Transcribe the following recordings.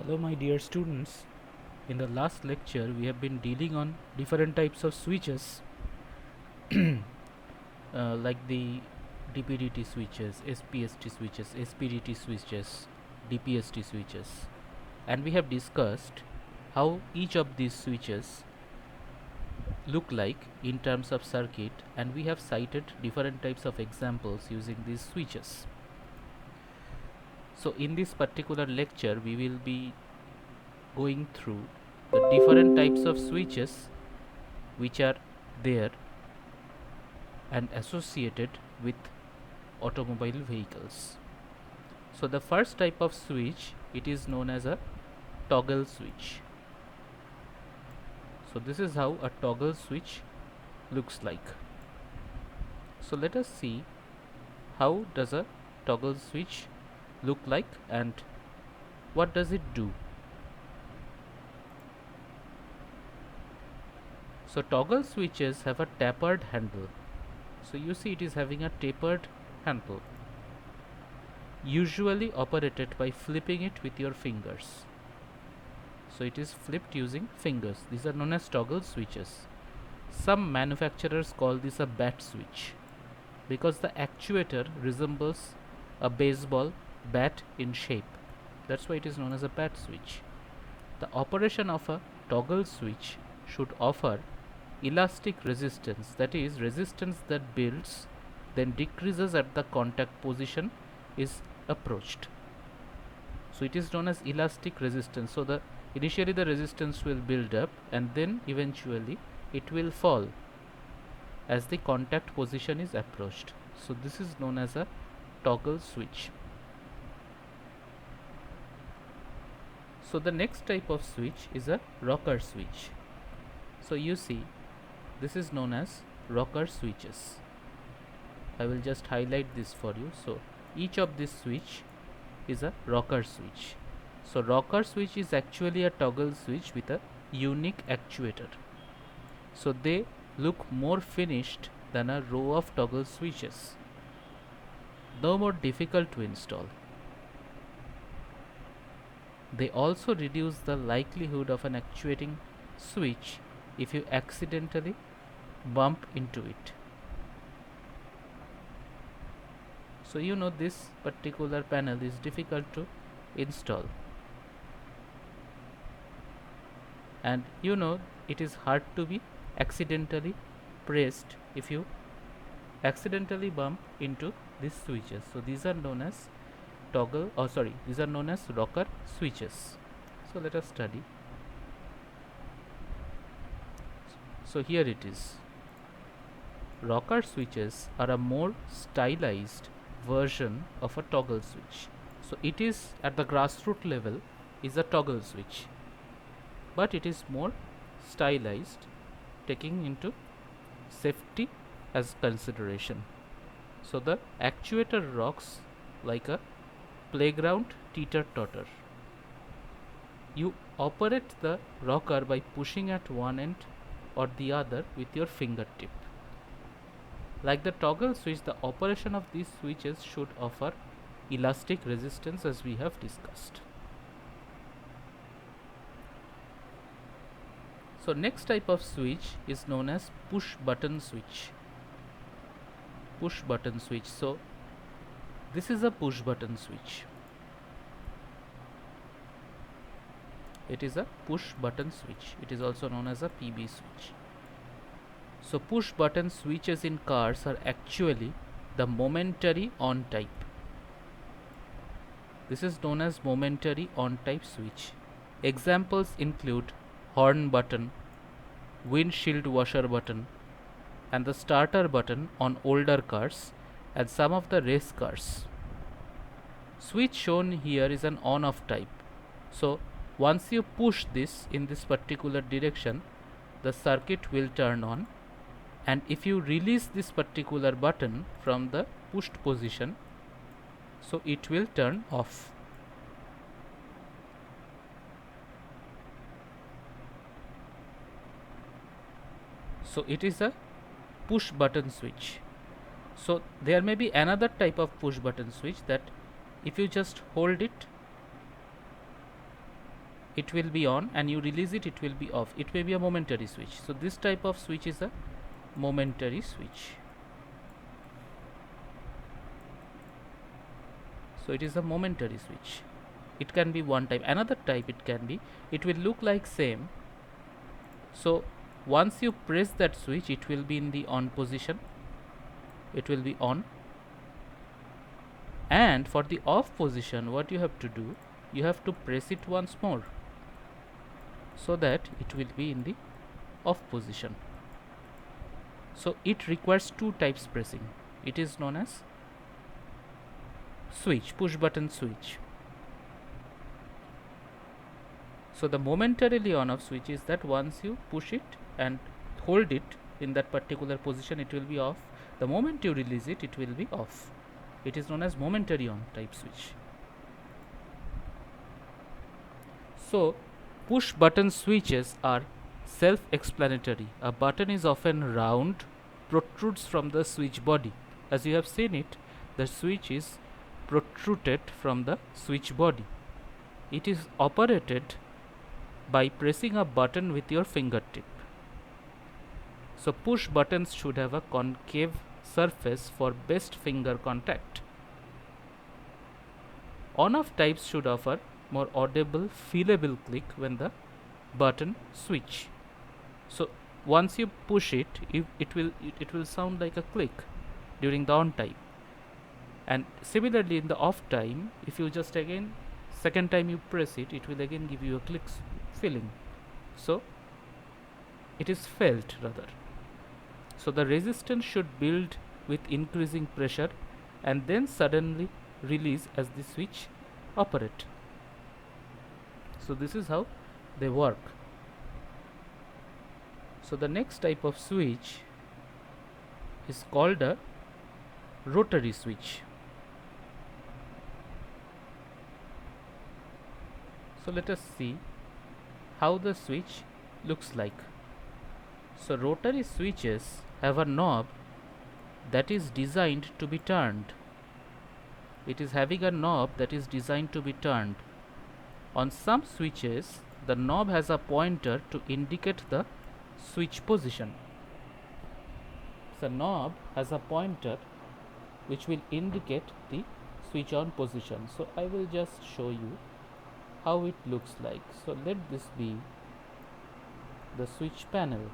Hello my dear students. In the last lecture we have been dealing on different types of switches like the DPDT switches, SPST switches, SPDT switches, DPST switches, and we have discussed how each of these switches look like in terms of circuit, and we have cited different types of examples using these switches. So in this particular lecture we will be going through the different types of switches which are there and associated with automobile vehicles. So the first type of switch, it is known as a toggle switch. So this is how a toggle switch looks like. So let us see how does a toggle switch look like and what does it do. So toggle switches have a tapered handle. So you see it is having a tapered handle, usually operated by flipping it with your fingers. So it is flipped using fingers. These are known as toggle switches. Some manufacturers call this a bat switch because the actuator resembles a baseball bat in shape. That's why it is known as a bat switch. The operation of a toggle switch should offer elastic resistance, that is resistance that builds then decreases at the contact position is approached. So it is known as elastic resistance. So the initially the resistance will build up and then eventually it will fall as the contact position is approached. So this is known as a toggle switch. So the next type of switch is a rocker switch. So you see this is known as rocker switches. I will just highlight this for you. So each of this switch is a rocker switch. So rocker switch is actually a toggle switch with a unique actuator. So they look more finished than a row of toggle switches, though more difficult to install. They also reduce the likelihood of an actuating switch if you accidentally bump into it. So you know this particular panel is difficult to install, and you know it is hard to be accidentally pressed if you accidentally bump into these switches. So these are known as these are known as rocker switches. So let us study. So here it is. Rocker switches are a more stylized version of a toggle switch. So it is at the grassroots level is a toggle switch, but it is more stylized, taking into safety as consideration. So the actuator rocks like a playground teeter-totter. You operate the rocker by pushing at one end or the other with your fingertip. Like the toggle switch, the operation of these switches should offer elastic resistance as we have discussed. So next type of switch is known as push button switch. Push button switch. So this is a push button switch. It is a push button switch. It is also known as a PB switch. So push button switches in cars are actually the momentary on type. This is known as momentary on type switch. Examples include horn button, windshield washer button, and the starter button on older cars and some of the race cars. Switch shown here is an on off type. So once you push this in this particular direction, the circuit will turn on, and if you release this particular button from the pushed position, so it will turn off. So it is a push button switch. So there may be another type of push button switch that if you just hold it it will be on, and you release it, it will be off. It may be a momentary switch. So this type of switch is a momentary switch. So it is a momentary switch. It can be one type. Another type it can be, it will look like same. So once you press that switch, it will be in the on position, it will be on. And for the off position, what you have to do, you have to press it once more, so that it will be in the off position. So it requires two types pressing. It is known as switch, push button switch. So the momentarily on off switch is that once you push it and hold it in that particular position, it will be off. The moment you release it, it will be off. It is known as momentary on type switch. So push button switches are self-explanatory. A button is often round, protrudes from the switch body. As you have seen it, the switch is protruded from the switch body. It is operated by pressing a button with your fingertip. So push buttons should have a concave surface for best finger contact. On-off types should offer more audible, feelable click when the button switch. So once you push it, it will sound like a click during the on time. And similarly in the off time, if you just again second time you press it, it will again give you a click feeling. So it is felt rather. So the resistance should build with increasing pressure and then suddenly release as the switch operate. So this is how they work. So the next type of switch is called a rotary switch. So let us see how the switch looks like. So rotary switches have a knob that is designed to be turned. It is having a knob that is designed to be turned. On some switches, the knob has a pointer to indicate the switch position. The knob has a pointer which will indicate the switch on position. So I will just show you how it looks like. So let this be the switch panel.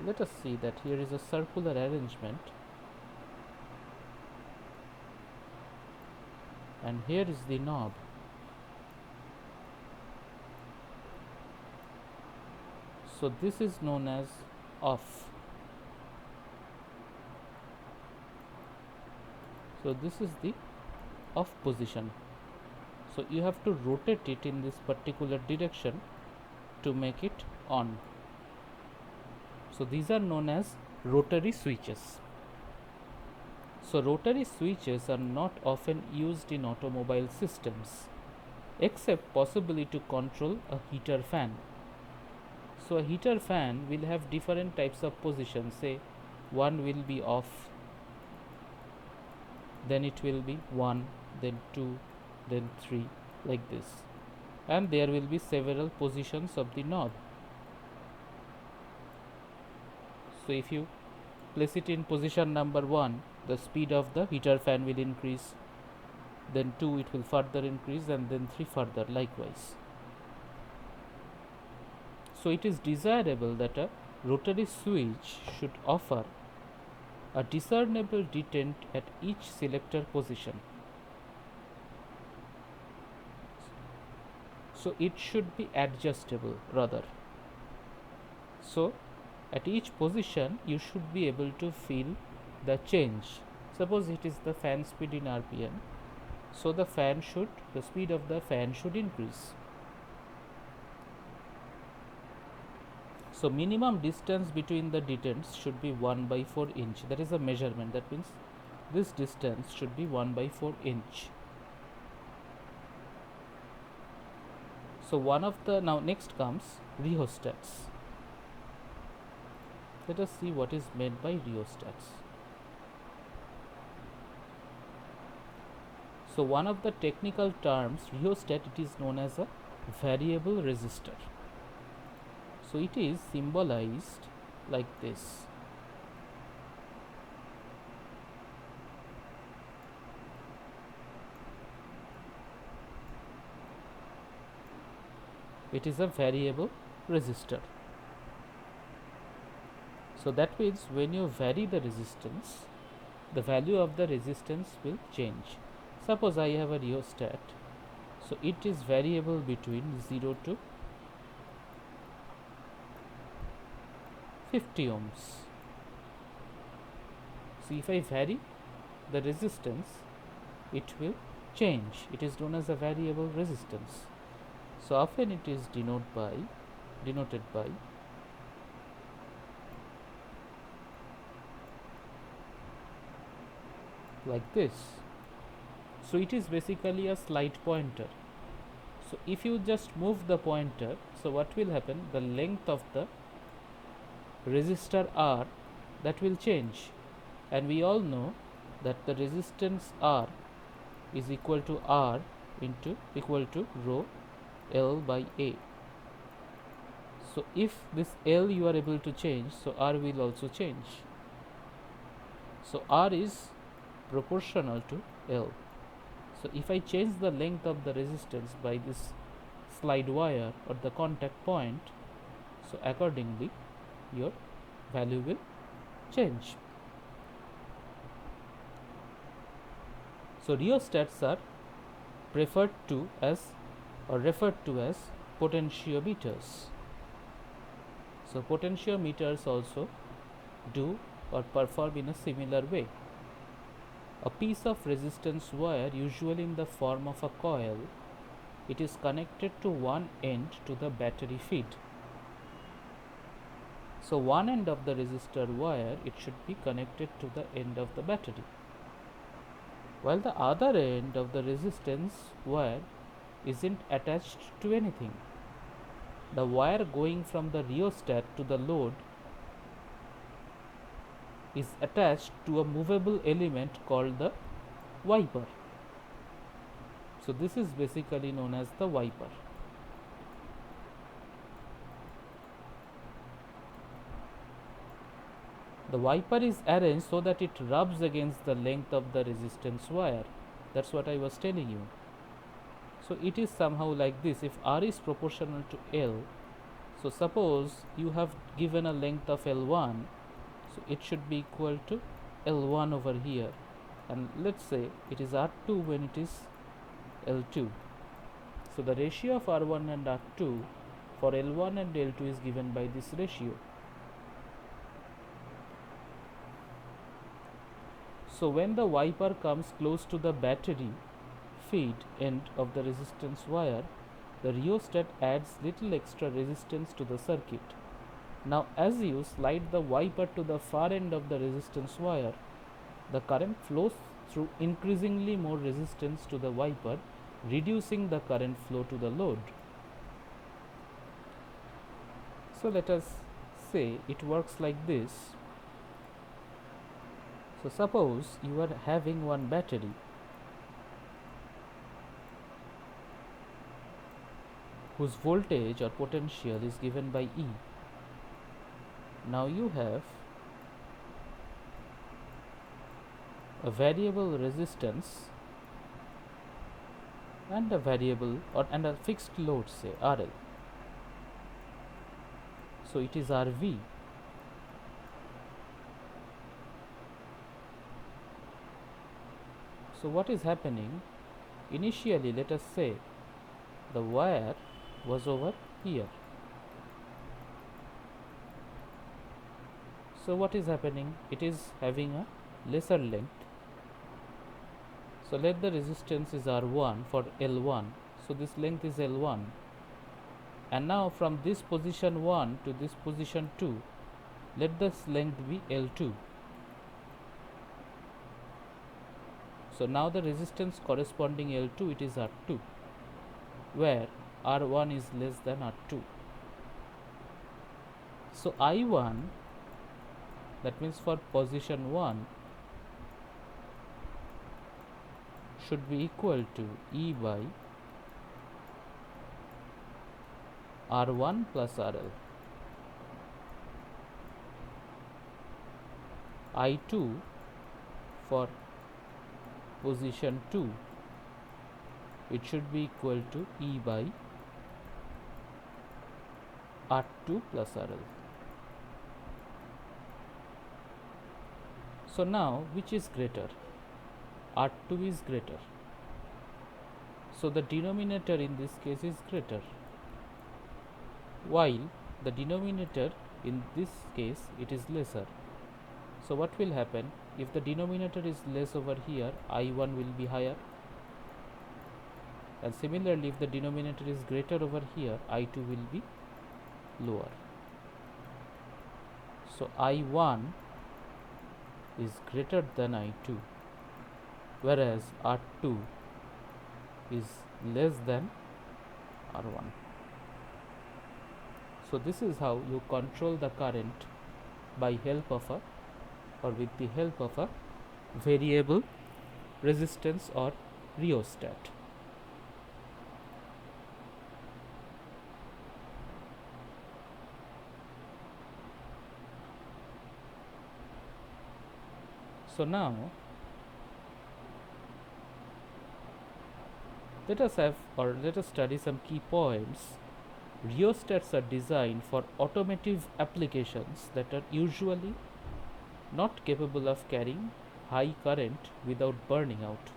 Let us see that here is a circular arrangement, and here is the knob. So this is known as off. So this is the off position. So you have to rotate it in this particular direction to make it on. So these are known as rotary switches. So rotary switches are not often used in automobile systems, except possibly to control a heater fan. So a heater fan will have different types of positions. Say one will be off, then it will be 1, then 2, then 3, like this, and there will be several positions of the knob. So if you place it in position number 1, the speed of the heater fan will increase, then 2 it will further increase, and then 3 further likewise. So it is desirable that a rotary switch should offer a discernible detent at each selector position. So it should be adjustable rather. So at each position you should be able to feel the change. Suppose it is the fan speed in RPM, so the speed of the fan should increase. So minimum distance between the detents should be 1/4 inch. That is a measurement. That means this distance should be 1/4 inch. So now next comes rheostats. Let us see what is meant by rheostats. So one of the technical terms rheostat, it is known as a variable resistor. So it is symbolized like this. It is a variable resistor. So that means when you vary the resistance, the value of the resistance will change. Suppose I have a rheostat, so it is variable between 0 to 50 ohms. So if I vary the resistance, it will change. It is known as a variable resistance. So often it is denoted by like this. So it is basically a slide pointer. So if you just move the pointer, so what will happen? The length of the resistor R, that will change, and we all know that the resistance R is equal to R into equal to rho L by A. So if this L you are able to change, so R will also change. So R is proportional to L. So if I change the length of the resistance by this slide wire or the contact point, so accordingly your value will change. So rheostats are referred to as potentiometers. So potentiometers also do or perform in a similar way. A piece of resistance wire, usually in the form of a coil, it is connected to one end to the battery feed. So one end of the resistor wire, it should be connected to the end of the battery, while the other end of the resistance wire isn't attached to anything. The wire going from the rheostat to the load is attached to a movable element called the wiper. So this is basically known as the wiper. The wiper is arranged so that it rubs against the length of the resistance wire. That's what I was telling you. So it is somehow like this. If R is proportional to L, so suppose you have given a length of L1, so it should be equal to L1 over here, and let's say it is R2 when it is L2. So the ratio of R1 and R2 for L1 and L2 is given by this ratio. So when the wiper comes close to the battery feed end of the resistance wire, the rheostat adds little extra resistance to the circuit. Now as you slide the wiper to the far end of the resistance wire, the current flows through increasingly more resistance to the wiper, reducing the current flow to the load. So let us say it works like this. So suppose you are having one battery whose voltage or potential is given by E. Now you have a variable resistance and a variable and a fixed load, say RL. So it is RV. So what is happening? Initially, let us say the wire was over here. So what is happening? It is having a lesser length. So let the resistance is R1 for L1. So this length is L1. And now from this position 1 to this position 2, let this length be L2. So now the resistance corresponding L2, it is R2, where R1 is less than R2. So I1, that means for position 1, should be equal to E by R1 plus RL. I2 for position 2, it should be equal to E by R2 plus RL. So now which is greater? R2 is greater. So the denominator in this case is greater, while the denominator in this case it is lesser. So what will happen if the denominator is less over here? I1 will be higher, and similarly if the denominator is greater over here, I2 will be lower. So I1 is greater than I2, whereas R2 is less than R1. So this is how you control the current by help of a, or with the help of a variable resistance or rheostat. So now let us study some key points. Rheostats are designed for automotive applications that are usually not capable of carrying high current without burning out.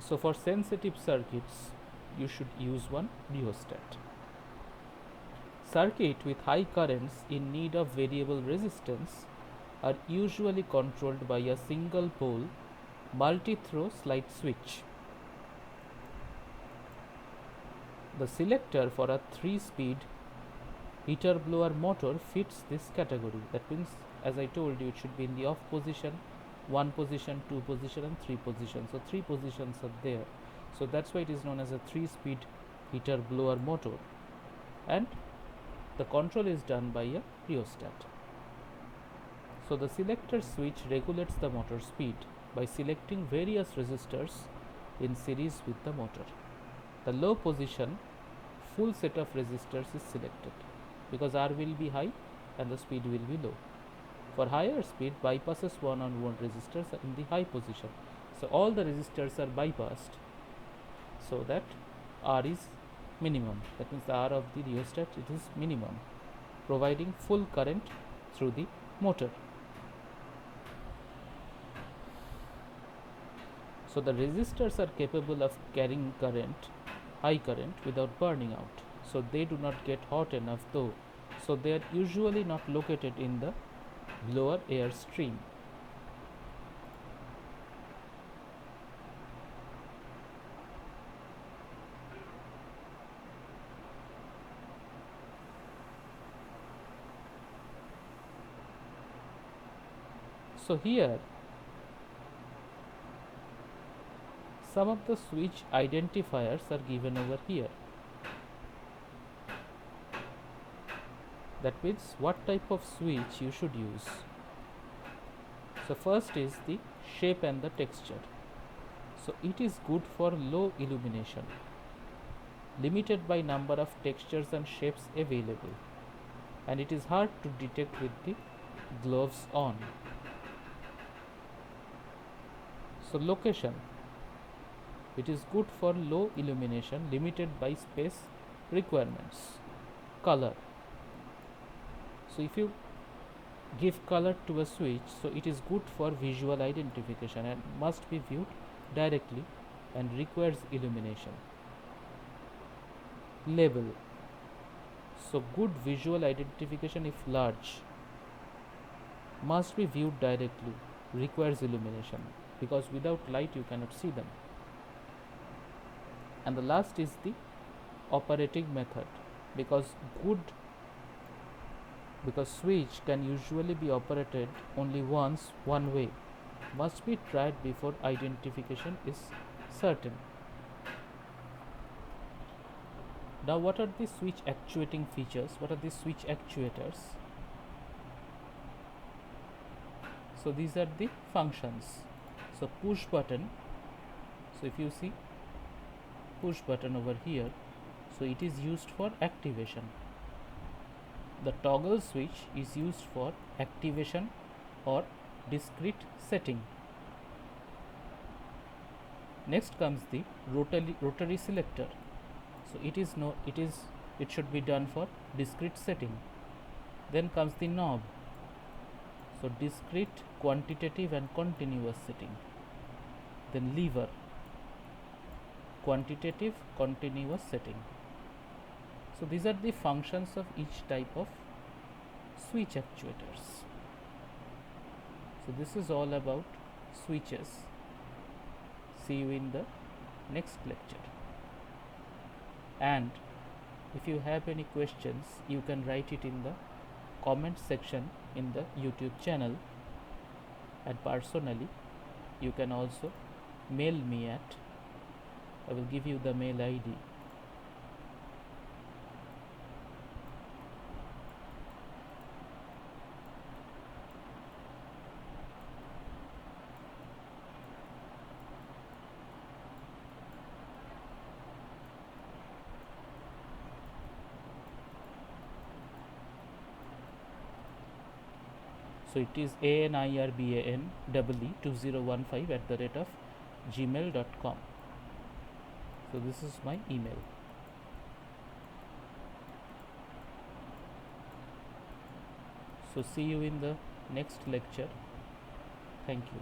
So for sensitive circuits, you should use one rheostat. Circuits with high currents in need of variable resistance are usually controlled by a single pole multi-throw slide switch. The selector for a 3-speed heater blower motor fits this category. That means, as I told you, it should be in the off position, 1 position, 2 position and 3 positions. So 3 positions are there. So that's why it is known as a 3-speed heater blower motor, and the control is done by a rheostat. So the selector switch regulates the motor speed by selecting various resistors in series with the motor. The low position full set of resistors is selected because R will be high and the speed will be low. For higher speed, bypasses 1 on 1 resistors in the high position. So all the resistors are bypassed so that R is minimum. That means the R of the rheostat, it is minimum, providing full current through the motor. So the resistors are capable of carrying high current without burning out. So they do not get hot enough though. So they are usually not located in the blower air stream. So here some of the switch identifiers are given over here. That means what type of switch you should use. So first is the shape and the texture. So it is good for low illumination, limited by number of textures and shapes available, and it is hard to detect with the gloves on. So location, it is good for low illumination, limited by space requirements. Color, so if you give color to a switch, so it is good for visual identification and must be viewed directly and requires illumination. Label, so good visual identification if large, must be viewed directly, requires illumination, because without light you cannot see them. And the last is the operating method, because switch can usually be operated only once, one way, must be tried before identification is certain. Now what are the switch actuating features? What are the switch actuators? So these are the functions. So push button, so if you see push button over here, so it is used for activation. The toggle switch is used for activation or discrete setting. Next comes the rotary selector. So it should be done for discrete setting. Then comes the knob. So discrete, quantitative and continuous setting. Then lever, quantitative, continuous setting. So these are the functions of each type of switch actuators. So this is all about switches. See you in the next lecture. And if you have any questions, you can write it in the comment section in the YouTube channel, and personally you can also mail me at, I will give you the mail ID. So it is ANIRBAN2015 @gmail.com. So this is my email. So see you in the next lecture. Thank you.